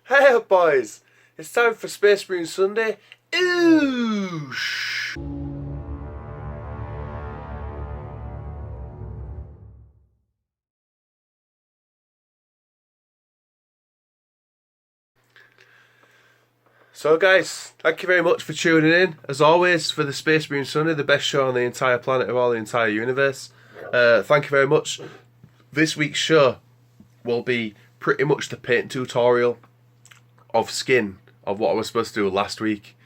Hey up, boys! It's time for Space Marine Sunday. Oosh! So guys, thank you very much for tuning in. As always, for the Space Marine Sunday, the best show on the entire planet of all the entire universe. Thank you very much. This week's show will be pretty much the paint tutorial of skin of what I was supposed to do last week.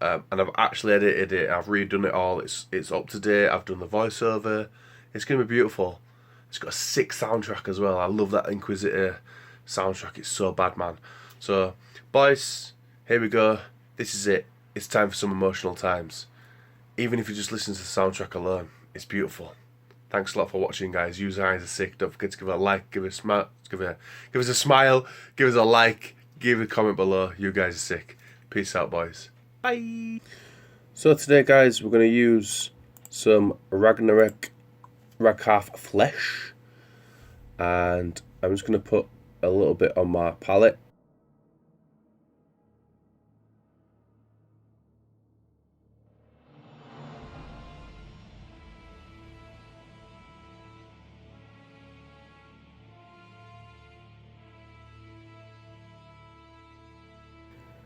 And I've actually edited it. I've redone it all. It's up to date. I've done the voiceover. It's gonna be beautiful. It's got a sick soundtrack as well. I love that Inquisitor soundtrack. It's so bad, man. So, boys, here we go. This is it. It's time for some emotional times. Even if you just listen to the soundtrack alone, it's beautiful. Thanks a lot for watching, guys. You guys are sick. Don't forget to give it a like, give it a smile, give us a smile, give us a like, give a comment below. You guys are sick. Peace out, boys. Bye. So today, guys, we're going to use some Ragnarok Raghav flesh, and I'm just going to put a little bit on my palette.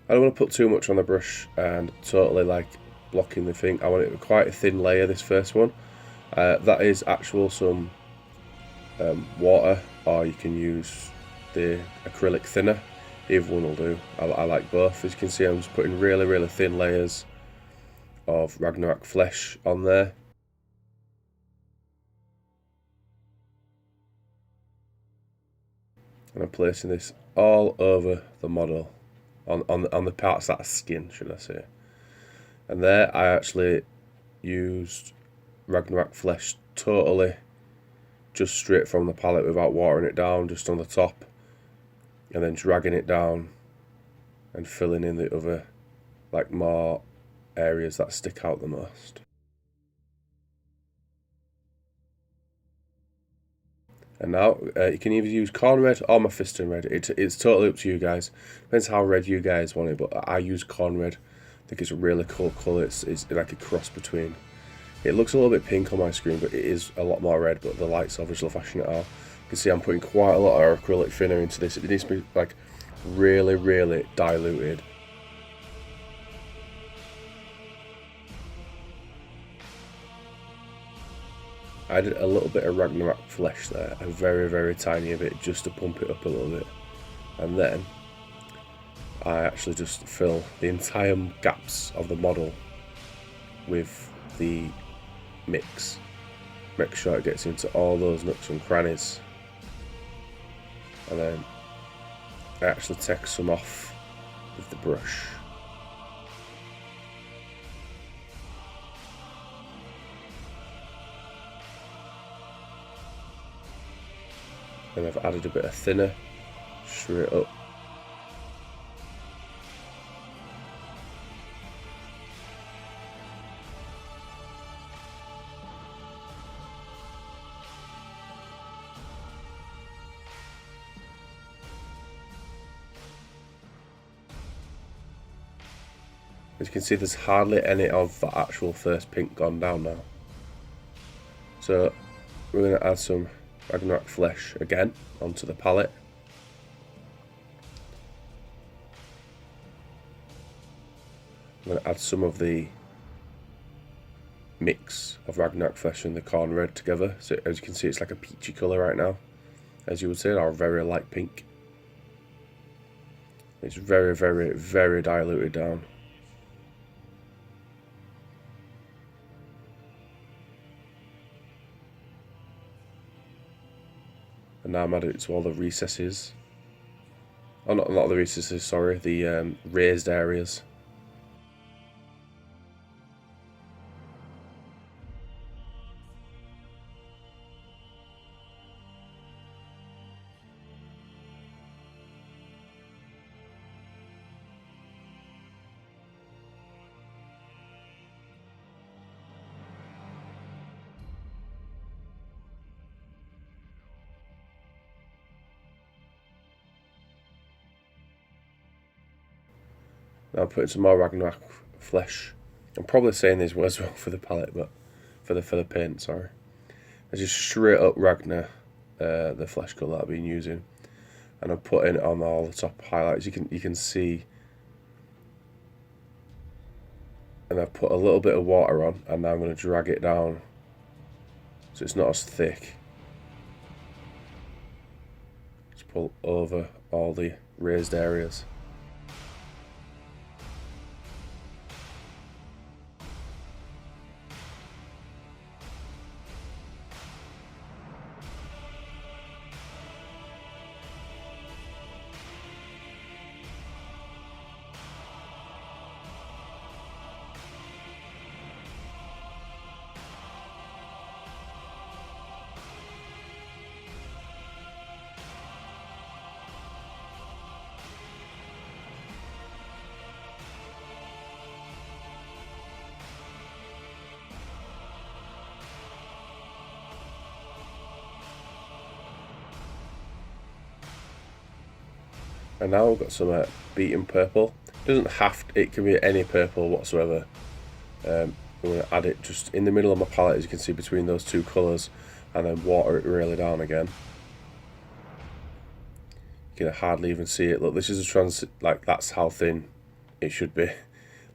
I don't want to put too much on the brush and totally like blocking the thing. I want it quite a thin layer, this first one. That is actual some water, or you can use the acrylic thinner. Either one will do. I like both. As you can see, I'm just putting really thin layers of Ragnarok flesh on there. And I'm placing this all over the model. On the parts that are skin, should I say. And there I actually used Ragnarok flesh totally just straight from the palette without watering it down, just on the top, and then dragging it down and filling in the other, like, more areas that stick out the most. And now you can either use corn red or Mephiston red. It's totally up to you guys. Depends how red you guys want it, but I use corn red. I think it's a really cool colour. It's like a cross between. It looks a little bit pink on my screen, but it is a lot more red, but the light's obviously flashing it out. You can see I'm putting quite a lot of acrylic thinner into this. It needs to be like really diluted. I added a little bit of Ragnarok flesh there, a very tiny bit, just to pump it up a little bit. And then I actually just fill the entire gaps of the model with the mix. Make sure it gets into all those nooks and crannies. And then I actually take some off with the brush. And I've added a bit of thinner straight up. As you can see, there's hardly any of the actual first pink gone down now. So we're going to add some Ragnarok flesh again onto the palette. I'm going to add some of the mix of Ragnarok flesh and the corn red together. So as you can see, it's like a peachy colour right now, as you would say, or a very light pink. It's very diluted down. And now I'm adding it to all the recesses. Oh, not the recesses, sorry, the raised areas. Now I'm putting some more Ragnarok flesh. I'm probably saying these words wrong for the palette, but for the paint, sorry. It's just straight up Ragnar, the flesh colour that I've been using, and I'm putting it on all the top highlights. You can see, and I've put a little bit of water on, and now I'm going to drag it down so it's not as thick. Just pull over all the raised areas. And now we've got some beaten purple. It can be any purple whatsoever. I'm going to add it just in the middle of my palette, as you can see, between those two colours, and then water it really down again. You can hardly even see it. Look, this is like, that's how thin it should be.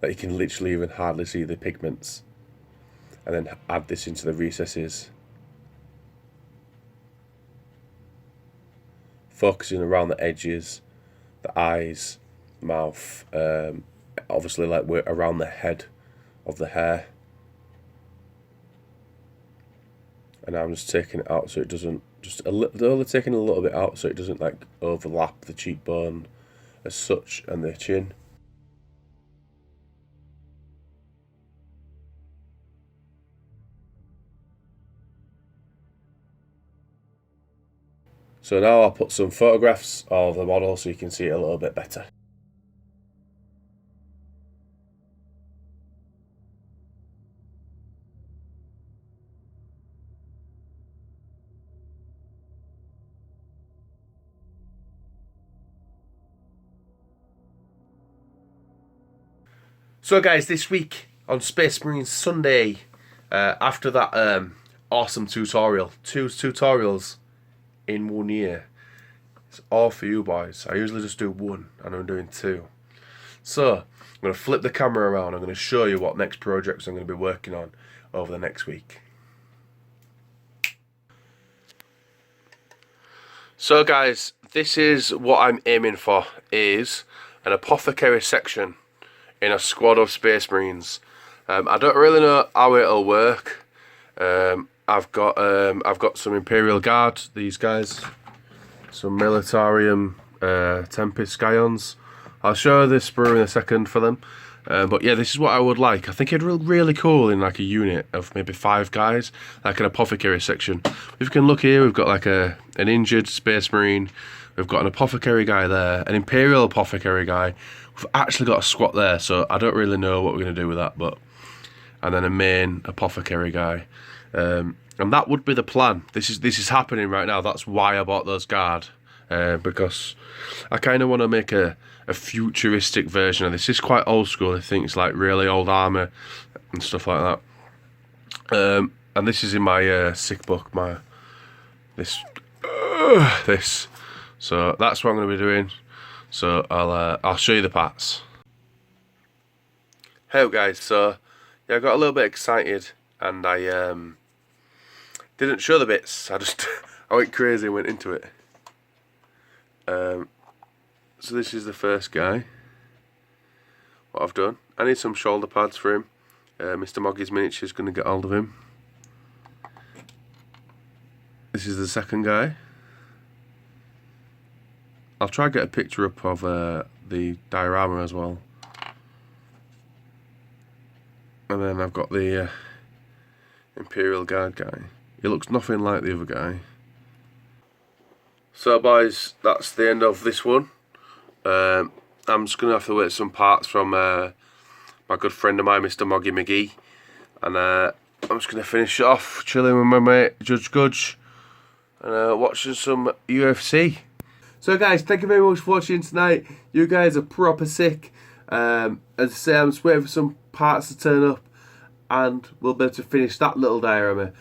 Like, you can literally even hardly see the pigments. And then add this into the recesses. Focusing around the edges, the eyes, mouth, obviously like we're around the head of the hair. And now I'm just taking it out so it doesn't, only taking a little bit out so it doesn't like overlap the cheekbone as such and the chin. So now I'll put some photographs of the model so you can see it a little bit better. So guys, this week on Space Marine Sunday, after that awesome tutorial, two tutorials in 1 year, it's all for you boys. I usually just do one, and I'm doing two. So I'm going to flip the camera around. I'm going to show you what next projects I'm going to be working on over the next week. So guys, this is what I'm aiming for, is an Apothecary section in a squad of Space Marines. I don't really know how it'll work. I've got some Imperial Guard, these guys, some Militarium Tempest Scions. I'll show this brew in a second for them. But yeah, this is what I would like. I think it'd look really cool in like a unit of maybe 5 guys, like an Apothecary section. If you can look here, we've got like an injured Space Marine. We've got an Apothecary guy there, an Imperial Apothecary guy. We've actually got a squat there, so I don't really know what we're going to do with that. And then a main Apothecary guy. And that would be the plan. This is happening right now. That's why I bought those guard. Because I kind of want to make a futuristic version of this. It's quite old school. I think it's like really old armour and stuff like that. And this is in my sick book. This. So that's what I'm going to be doing. So I'll show you the parts. Hey guys, so yeah, I got a little bit excited and I didn't show the bits. I went crazy and went into it. So this is the first guy. What I've done, I need some shoulder pads for him. Mr. Moggy's Miniatures going to get hold of him. This is the second guy. I'll try and get a picture up of the diorama as well. And then I've got the Imperial Guard guy. He looks nothing like the other guy. So boys, that's the end of this one. I'm just going to have to wait some parts from my good friend of mine, Mr. Moggy McGee. And I'm just going to finish it off chilling with my mate Judge Gudge and watching some UFC. So guys, thank you very much for watching tonight. You guys are proper sick. As I say, I'm just waiting for some parts to turn up, and we'll be able to finish that little diorama.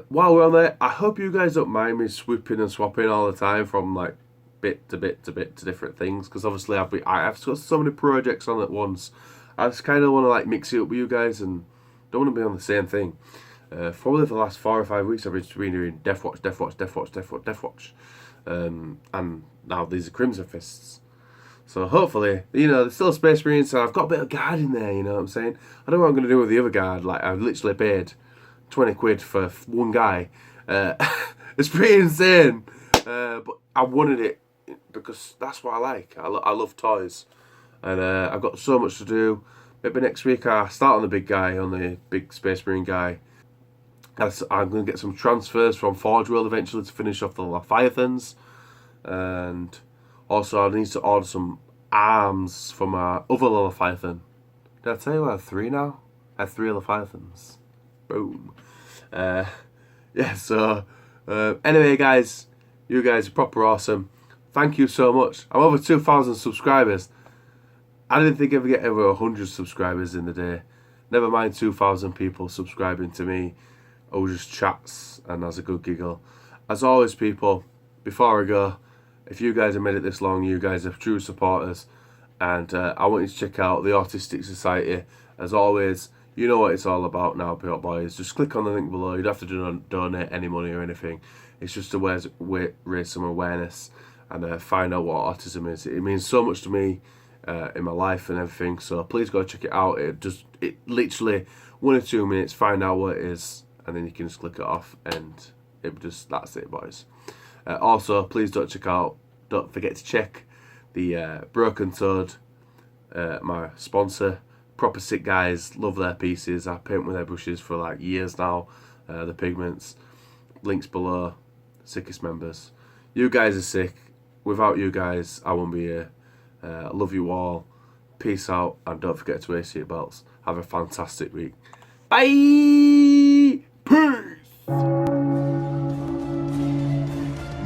While we're on there, I hope you guys don't mind me swooping and swapping all the time from like bit to bit to bit to different things, because obviously I've got so many projects on at once. I just kind of want to like mix it up with you guys and don't want to be on the same thing. Probably for the last 4 or 5 weeks I've been doing Death Watch, and now these are Crimson Fists. So hopefully, there's still a Space Marine, so I've got a bit of guard in there, you know what I'm saying? I don't know what I'm going to do with the other guard. Like, I've literally paid 20 quid for one guy. It's pretty insane, but I wanted it because that's what I like. I love toys, and I've got so much to do. Maybe next week I start on the big guy, on the big Space Marine guy. I'm going to get some transfers from Forge World eventually to finish off the Leviathans, and also I need to order some arms for my other Leviathan. Did I tell you I have 3 now? I have 3 Leviathans. Boom. So anyway guys, you guys are proper awesome. Thank you so much. I'm over 2,000 subscribers. I didn't think I'd ever get over 100 subscribers in the day. Never mind 2,000 people subscribing to me, or just chats and has a good giggle. As always, people, before I go, if you guys have made it this long, you guys are true supporters, and I want you to check out the Autistic Society. As always, you know what it's all about now, boys. Just click on the link below. You don't have to donate any money or anything. It's just to raise some awareness and find out what autism is. It means so much to me in my life and everything. So please go check it out. It literally 1 or 2 minutes. Find out what it is, and then you can just click it off, and that's it, boys. Also, please don't forget to check the Broken Toad, my sponsor. Proper sick guys, love their pieces. I paint with their brushes for like years now. The pigments, links below. Sickest members. You guys are sick. Without you guys, I won't be here. I love you all. Peace out, and don't forget to wear seatbelts. Have a fantastic week. Bye. Peace.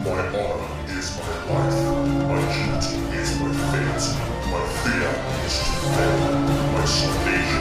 My honor is my life, my duty is my fate, my fear is to fail, my salvation